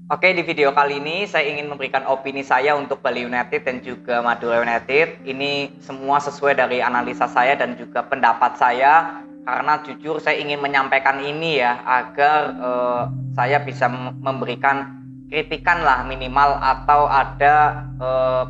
Oke, di video kali ini saya ingin memberikan opini saya untuk Bali United dan juga Madura United. Ini semua sesuai dari analisa saya dan juga pendapat saya, karena jujur saya ingin menyampaikan ini ya agar saya bisa memberikan kritikan lah minimal, atau ada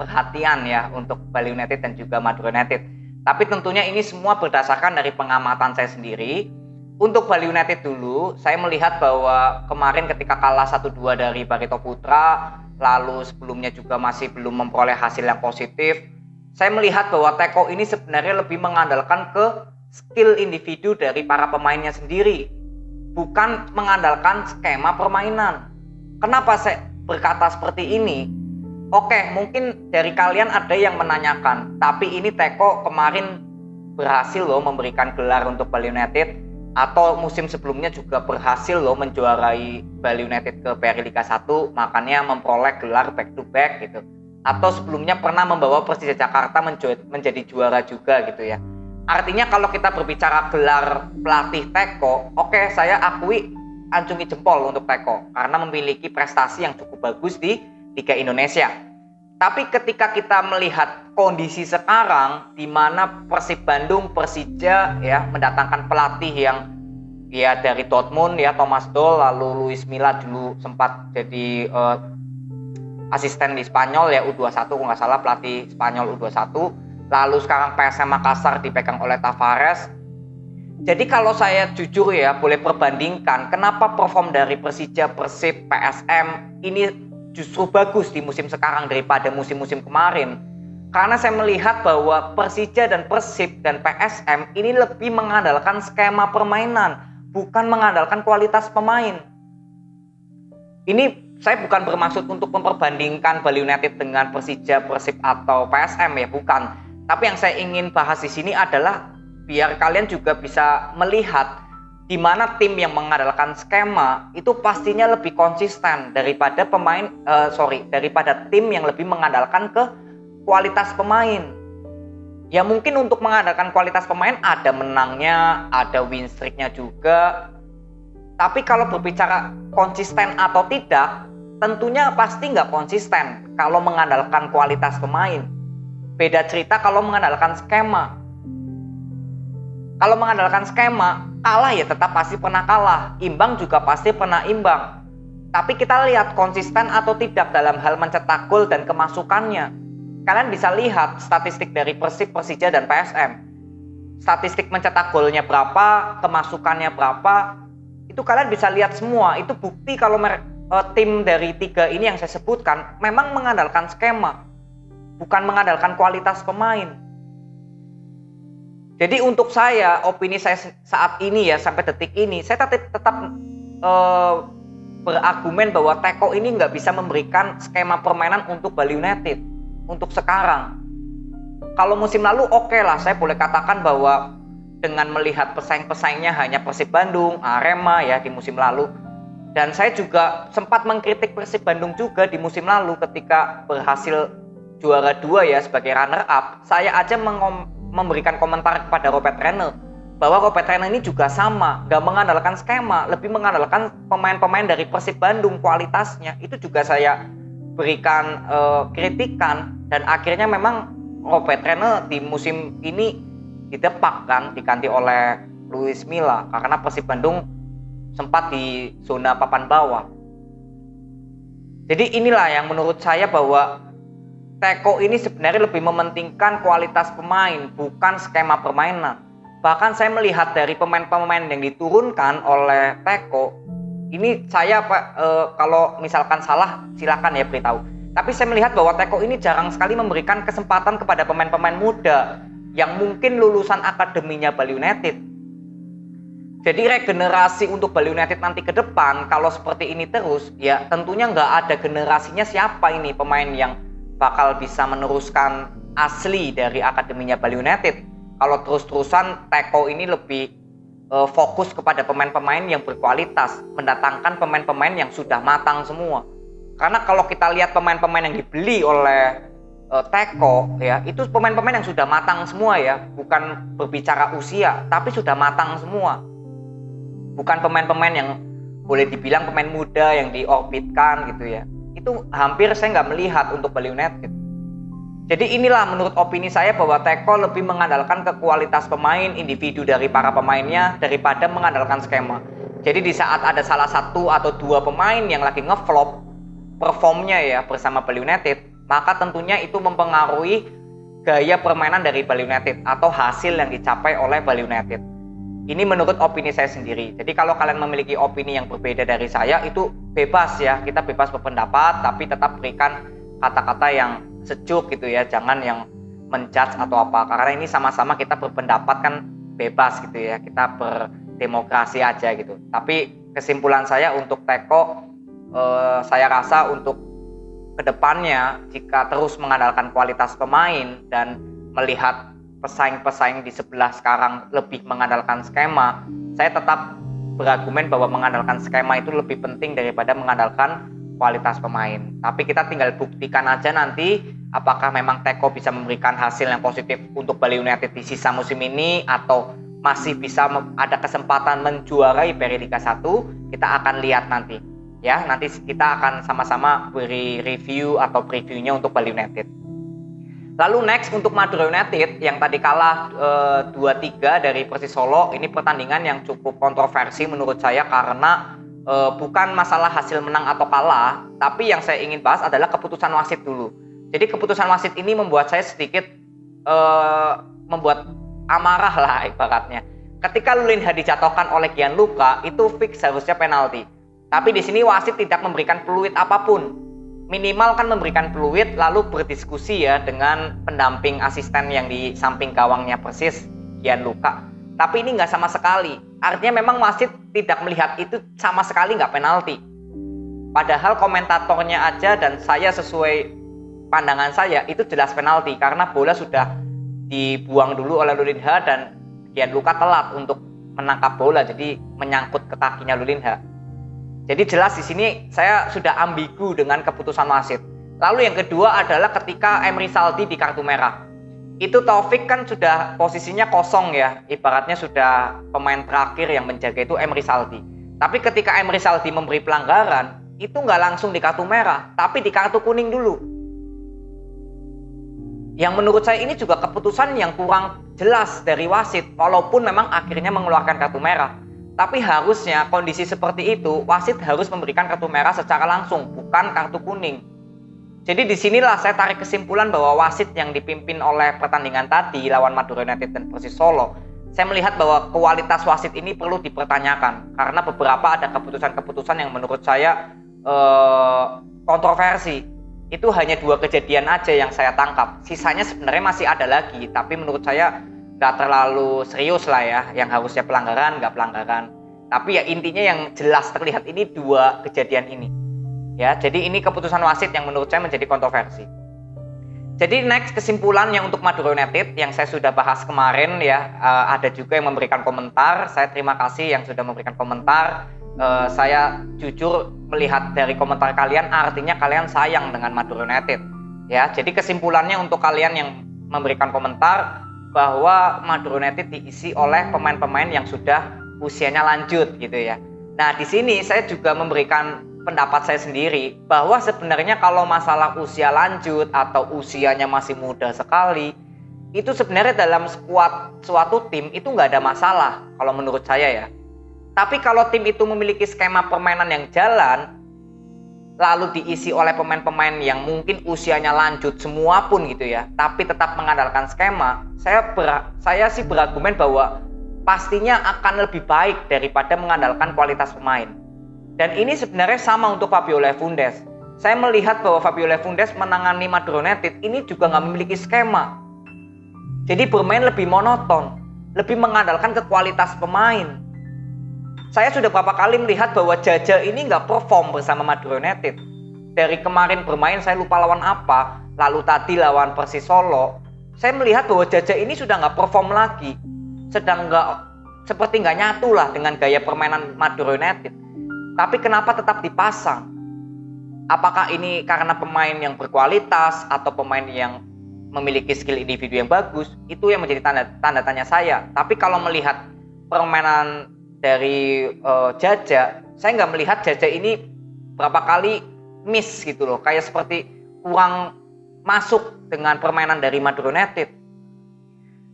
perhatian ya untuk Bali United dan juga Madura United. Tapi tentunya ini semua berdasarkan dari pengamatan saya sendiri. Untuk Bali United dulu, saya melihat bahwa kemarin ketika kalah 1-2 dari Barito Putra, lalu sebelumnya juga masih belum memperoleh hasil yang positif, saya melihat bahwa Teko ini sebenarnya lebih mengandalkan ke skill individu dari para pemainnya sendiri, bukan mengandalkan skema permainan. Kenapa saya berkata seperti ini? Oke, mungkin dari kalian ada yang menanyakan, tapi ini Teko kemarin berhasil loh memberikan gelar untuk Bali United, atau musim sebelumnya juga berhasil loh menjuarai Bali United ke BRI Liga 1, makanya memperoleh gelar back to back gitu. Atau sebelumnya pernah membawa Persija Jakarta menjadi juara juga gitu ya. Artinya kalau kita berbicara gelar pelatih Teko, oke, saya akui acungi jempol untuk Teko karena memiliki prestasi yang cukup bagus di Liga Indonesia. Tapi ketika kita melihat kondisi sekarang di mana Persib Bandung, Persija ya mendatangkan pelatih yang ya dari Dortmund ya, Thomas Doll, lalu Luis Milla dulu sempat jadi asisten di Spanyol ya, U21 kalau nggak salah, pelatih Spanyol U21. Lalu sekarang PSM Makassar dipegang oleh Tavares. Jadi kalau saya jujur ya boleh perbandingkan, kenapa perform dari Persija, Persib, PSM ini justru bagus di musim sekarang daripada musim-musim kemarin. Karena saya melihat bahwa Persija dan Persib dan PSM ini lebih mengandalkan skema permainan, bukan mengandalkan kualitas pemain. Ini saya bukan bermaksud untuk memperbandingkan Bali United dengan Persija, Persib atau PSM ya, bukan. Tapi yang saya ingin bahas di sini adalah biar kalian juga bisa melihat di mana tim yang mengandalkan skema itu pastinya lebih konsisten daripada daripada tim yang lebih mengandalkan ke kualitas pemain. Ya mungkin untuk mengandalkan kualitas pemain ada menangnya, ada win streaknya juga. Tapi kalau berbicara konsisten atau tidak, tentunya pasti nggak konsisten kalau mengandalkan kualitas pemain. Beda cerita kalau mengandalkan skema. Kalau mengandalkan skema, kalah ya tetap pasti pernah kalah, imbang juga pasti pernah imbang. Tapi kita lihat konsisten atau tidak dalam hal mencetak gol dan kemasukannya. Kalian bisa lihat statistik dari Persib, Persija, dan PSM. Statistik mencetak golnya berapa, kemasukannya berapa, itu kalian bisa lihat semua. Itu bukti kalau tim dari tiga ini yang saya sebutkan memang mengandalkan skema, bukan mengandalkan kualitas pemain. Jadi untuk saya, opini saya saat ini ya, sampai detik ini, saya tetap berargumen bahwa Teko ini nggak bisa memberikan skema permainan untuk Bali United untuk sekarang. Kalau musim lalu oke lah, saya boleh katakan bahwa dengan melihat pesaing-pesaingnya hanya Persib Bandung, Arema ya di musim lalu, dan saya juga sempat mengkritik Persib Bandung juga di musim lalu ketika berhasil juara 2 ya sebagai runner up. Saya aja memberikan komentar kepada Robert Renner bahwa Robert Renner ini juga sama, gak mengandalkan skema, lebih mengandalkan pemain-pemain dari Persib Bandung kualitasnya. Itu juga saya berikan kritikan, dan akhirnya memang Robert Renner di musim ini didepak kan, diganti oleh Luis Milla karena Persib Bandung sempat di zona papan bawah. Jadi inilah yang menurut saya bahwa Teko ini sebenarnya lebih mementingkan kualitas pemain, bukan skema permainan. Bahkan saya melihat dari pemain-pemain yang diturunkan oleh Teko, ini saya kalau misalkan salah silakan ya beritahu. Tapi saya melihat bahwa Teko ini jarang sekali memberikan kesempatan kepada pemain-pemain muda yang mungkin lulusan akademinya Bali United. Jadi regenerasi untuk Bali United nanti ke depan, kalau seperti ini terus, ya tentunya nggak ada generasinya siapa ini pemain yang bakal bisa meneruskan asli dari akademinya Bali United. Kalau terus-terusan Teko ini lebih fokus kepada pemain-pemain yang berkualitas, mendatangkan pemain-pemain yang sudah matang semua. Karena kalau kita lihat pemain-pemain yang dibeli oleh Teko ya, itu pemain-pemain yang sudah matang semua ya, bukan berbicara usia, tapi sudah matang semua. Bukan pemain-pemain yang boleh dibilang pemain muda yang diorbitkan gitu ya. Itu hampir saya nggak melihat untuk Bali United. Jadi inilah menurut opini saya bahwa Teko lebih mengandalkan ke kualitas pemain, individu dari para pemainnya daripada mengandalkan skema. Jadi di saat ada salah satu atau dua pemain yang lagi ngeflop performnya ya bersama Bali United, maka tentunya itu mempengaruhi gaya permainan dari Bali United atau hasil yang dicapai oleh Bali United. Ini menurut opini saya sendiri. Jadi kalau kalian memiliki opini yang berbeda dari saya, itu bebas ya, kita bebas berpendapat, tapi tetap berikan kata-kata yang sejuk gitu ya, jangan yang menjudge atau apa, karena ini sama-sama kita berpendapat kan bebas gitu ya, kita berdemokrasi aja gitu. Tapi kesimpulan saya untuk Teko, saya rasa untuk kedepannya jika terus mengandalkan kualitas pemain dan melihat pesaing-pesaing di sebelah sekarang lebih mengandalkan skema, saya tetap berargumen bahwa mengandalkan skema itu lebih penting daripada mengandalkan kualitas pemain. Tapi kita tinggal buktikan aja nanti apakah memang Teko bisa memberikan hasil yang positif untuk Bali United di sisa musim ini atau masih bisa ada kesempatan menjuarai Beri Liga 1. Kita akan lihat nanti ya, nanti kita akan sama-sama beri review atau previewnya untuk Bali United. Lalu next untuk Madura United yang tadi kalah 2-3 dari Persis Solo, ini pertandingan yang cukup kontroversi menurut saya karena bukan masalah hasil menang atau kalah, tapi yang saya ingin bahas adalah keputusan wasit dulu. Jadi keputusan wasit ini membuat saya sedikit membuat amarah lah ibaratnya. Ketika Lulinha dijatuhkan oleh Gianluca, itu fix harusnya penalti. Tapi di sini wasit tidak memberikan peluit apapun. Minimal kan memberikan peluit lalu berdiskusi ya dengan pendamping asisten yang di samping gawangnya Persis, Gianluca. Tapi ini nggak sama sekali. Artinya memang wasit tidak melihat itu sama sekali nggak penalti. Padahal komentatornya aja dan saya sesuai pandangan saya itu jelas penalti karena bola sudah dibuang dulu oleh Lulinha dan Gianluca telat untuk menangkap bola, jadi menyangkut ke kakinya Lulinha. Jadi jelas di sini saya sudah ambigu dengan keputusan wasit. Lalu yang kedua adalah ketika Emre Saldi di kartu merah. Itu Taufik kan sudah posisinya kosong ya, ibaratnya sudah pemain terakhir yang menjaga itu Emre Saldi. Tapi ketika Emre Saldi memberi pelanggaran, itu nggak langsung di kartu merah, tapi di kartu kuning dulu. Yang menurut saya ini juga keputusan yang kurang jelas dari wasit, walaupun memang akhirnya mengeluarkan kartu merah. Tapi harusnya kondisi seperti itu, wasit harus memberikan kartu merah secara langsung, bukan kartu kuning. Jadi disinilah saya tarik kesimpulan bahwa wasit yang dipimpin oleh pertandingan tadi lawan Madura United dan Persis Solo, saya melihat bahwa kualitas wasit ini perlu dipertanyakan karena beberapa ada keputusan-keputusan yang menurut saya kontroversi. Itu hanya 2 kejadian aja yang saya tangkap. Sisanya sebenarnya masih ada lagi, tapi menurut saya nggak terlalu serius lah ya. Yang harusnya pelanggaran, nggak pelanggaran. Tapi ya intinya yang jelas terlihat ini 2 kejadian ini. Ya, jadi ini keputusan wasit yang menurut saya menjadi kontroversi. Jadi next kesimpulannya untuk Madura United yang saya sudah bahas kemarin ya, ada juga yang memberikan komentar. Saya terima kasih yang sudah memberikan komentar. Saya jujur melihat dari komentar kalian, artinya kalian sayang dengan Madura United. Ya, jadi kesimpulannya untuk kalian yang memberikan komentar bahwa Madura United diisi oleh pemain-pemain yang sudah usianya lanjut gitu ya. Nah, di sini saya juga memberikan pendapat saya sendiri bahwa sebenarnya kalau masalah usia lanjut atau usianya masih muda sekali, itu sebenarnya dalam skuad suatu tim itu nggak ada masalah kalau menurut saya ya. Tapi kalau tim itu memiliki skema permainan yang jalan, lalu diisi oleh pemain-pemain yang mungkin usianya lanjut semua pun gitu ya, tapi tetap mengandalkan skema, saya sih berargumen bahwa pastinya akan lebih baik daripada mengandalkan kualitas pemain. Dan ini sebenarnya sama untuk Fabio Lefundes. Saya melihat bahwa Fabio Lefundes menangani Madura United ini juga nggak memiliki skema. Jadi bermain lebih monoton, lebih mengandalkan ke kualitas pemain. Saya sudah beberapa kali melihat bahwa Jaja ini nggak perform bersama Madura United. Dari kemarin bermain saya lupa lawan apa, lalu tadi lawan Persis Solo, saya melihat bahwa Jaja ini sudah nggak perform lagi. Seperti nggak nyatu lah dengan gaya permainan Madura United. Tapi kenapa tetap dipasang? Apakah ini karena pemain yang berkualitas atau pemain yang memiliki skill individu yang bagus? Itu yang menjadi tanda tanya saya. Tapi kalau melihat permainan dari Jaja, saya nggak melihat Jaja ini berapa kali miss gitu loh, kayak seperti kurang masuk dengan permainan dari Madura United.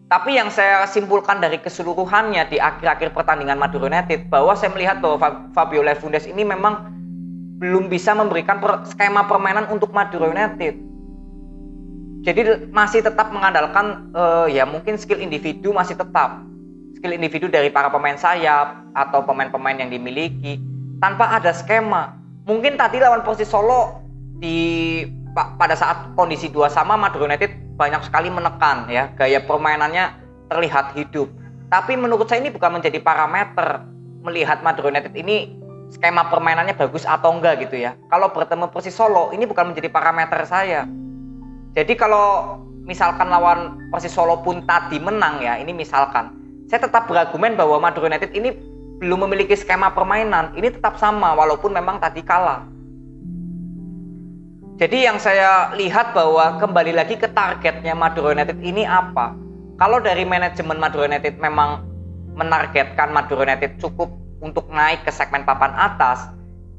Tapi yang saya simpulkan dari keseluruhannya di akhir-akhir pertandingan Madura United, bahwa saya melihat bahwa Fabio Lefundes ini memang belum bisa memberikan skema permainan untuk Madura United. Jadi masih tetap mengandalkan ya mungkin skill individu masih tetap. Skill individu dari para pemain sayap atau pemain-pemain yang dimiliki tanpa ada skema. Mungkin tadi lawan Persis Solo pada saat kondisi 2 sama, Madura United banyak sekali menekan ya, gaya permainannya terlihat hidup. Tapi menurut saya ini bukan menjadi parameter melihat Madura United ini skema permainannya bagus atau enggak gitu ya. Kalau bertemu Persis Solo ini bukan menjadi parameter saya. Jadi kalau misalkan lawan Persis Solo pun tadi menang ya, ini misalkan, saya tetap berargumen bahwa Madura United ini belum memiliki skema permainan, ini tetap sama walaupun memang tadi kalah. Jadi yang saya lihat bahwa kembali lagi ke targetnya Madura United ini apa. Kalau dari manajemen Madura United memang menargetkan Madura United cukup untuk naik ke segmen papan atas,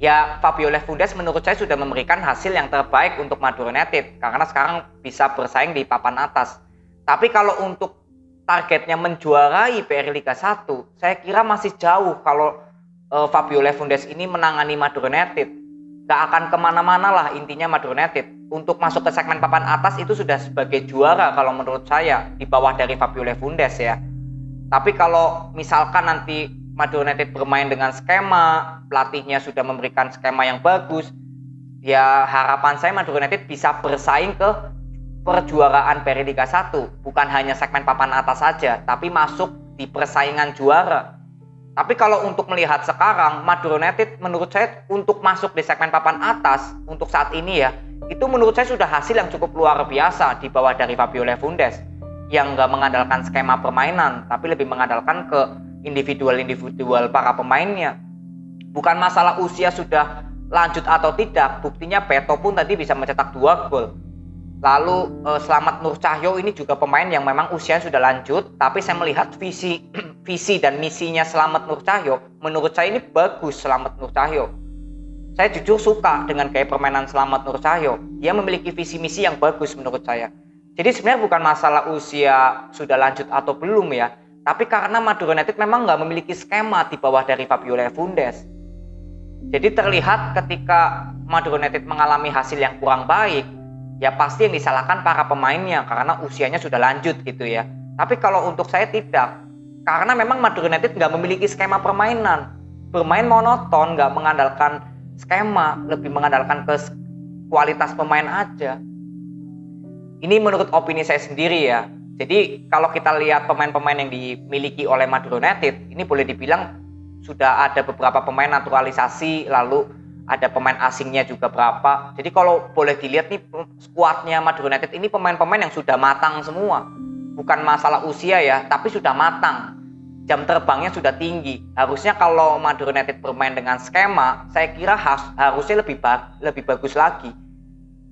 ya Fabio Lefundes menurut saya sudah memberikan hasil yang terbaik untuk Madura United karena sekarang bisa bersaing di papan atas. Tapi kalau untuk targetnya menjuarai BRI Liga 1, saya kira masih jauh kalau Fabio Lefundes ini menangani Madura United. Gak akan kemana-mana lah intinya Madura United. Untuk masuk ke segmen papan atas itu sudah sebagai juara kalau menurut saya, di bawah dari Fabio Lefundes ya. Tapi kalau misalkan nanti Madura United bermain dengan skema, pelatihnya sudah memberikan skema yang bagus, ya harapan saya Madura United bisa bersaing ke perjuaraan BRI Liga 1, bukan hanya segmen papan atas saja, tapi masuk di persaingan juara. Tapi kalau untuk melihat sekarang, Madura United menurut saya untuk masuk di segmen papan atas untuk saat ini ya, itu menurut saya sudah hasil yang cukup luar biasa di bawah dari Fabio Lefundes yang nggak mengandalkan skema permainan, tapi lebih mengandalkan ke individual para pemainnya. Bukan masalah usia sudah lanjut atau tidak, buktinya Beto pun tadi bisa mencetak 2 gol. Lalu Slamet Nur Cahyo ini juga pemain yang memang usianya sudah lanjut, tapi saya melihat visi dan misinya Slamet Nur Cahyo, menurut saya ini bagus. Slamet Nur Cahyo, saya jujur suka dengan gaya permainan Slamet Nur Cahyo. Dia memiliki visi misi yang bagus menurut saya. Jadi sebenarnya bukan masalah usia sudah lanjut atau belum ya, tapi karena Madura United memang nggak memiliki skema di bawah dari Fabio Lefundes. Jadi terlihat ketika Madura United mengalami hasil yang kurang baik, ya pasti yang disalahkan para pemainnya karena usianya sudah lanjut gitu ya. Tapi kalau untuk saya tidak, karena memang Madura United nggak memiliki skema permainan, bermain monoton, nggak mengandalkan skema, lebih mengandalkan ke kualitas pemain aja. Ini menurut opini saya sendiri ya. Jadi kalau kita lihat pemain-pemain yang dimiliki oleh Madura United, ini boleh dibilang sudah ada beberapa pemain naturalisasi, lalu ada pemain asingnya juga berapa. Jadi kalau boleh dilihat nih skuadnya Madura United ini pemain-pemain yang sudah matang semua. Bukan masalah usia ya, tapi sudah matang. Jam terbangnya sudah tinggi. Harusnya kalau Madura United bermain dengan skema, saya kira harusnya lebih bagus lagi.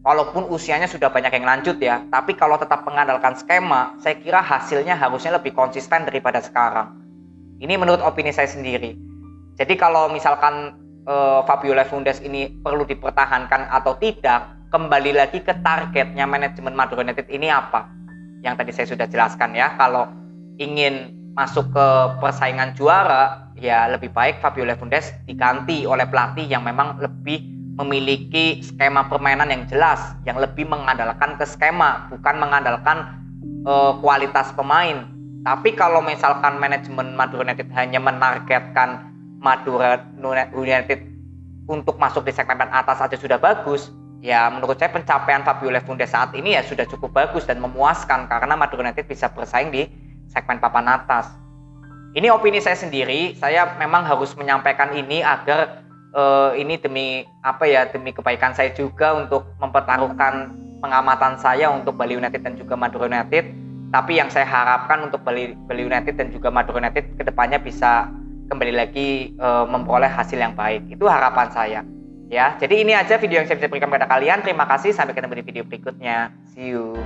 Walaupun usianya sudah banyak yang lanjut ya, tapi kalau tetap mengandalkan skema, saya kira hasilnya harusnya lebih konsisten daripada sekarang. Ini menurut opini saya sendiri. Jadi kalau misalkan Fabio Lefundes ini perlu dipertahankan atau tidak, kembali lagi ke targetnya manajemen Madura United ini apa? Yang tadi saya sudah jelaskan ya, kalau ingin masuk ke persaingan juara, ya lebih baik Fabio Lefundes diganti oleh pelatih yang memang lebih memiliki skema permainan yang jelas, yang lebih mengandalkan ke skema, bukan mengandalkan kualitas pemain. Tapi kalau misalkan manajemen Madura United hanya menargetkan Madura United untuk masuk di segmen atas aja sudah bagus, ya menurut saya pencapaian Fabio Lefundes saat ini ya sudah cukup bagus dan memuaskan karena Madura United bisa bersaing di segmen papan atas. Ini opini saya sendiri, saya memang harus menyampaikan ini agar ini demi kebaikan saya juga untuk mempertaruhkan pengamatan saya untuk Bali United dan juga Madura United. Tapi yang saya harapkan untuk Bali United dan juga Madura United kedepannya bisa kembali lagi memperoleh hasil yang baik. Itu harapan saya. Ya, jadi ini aja video yang saya bisa berikan kepada kalian. Terima kasih, sampai ketemu di video berikutnya. See you.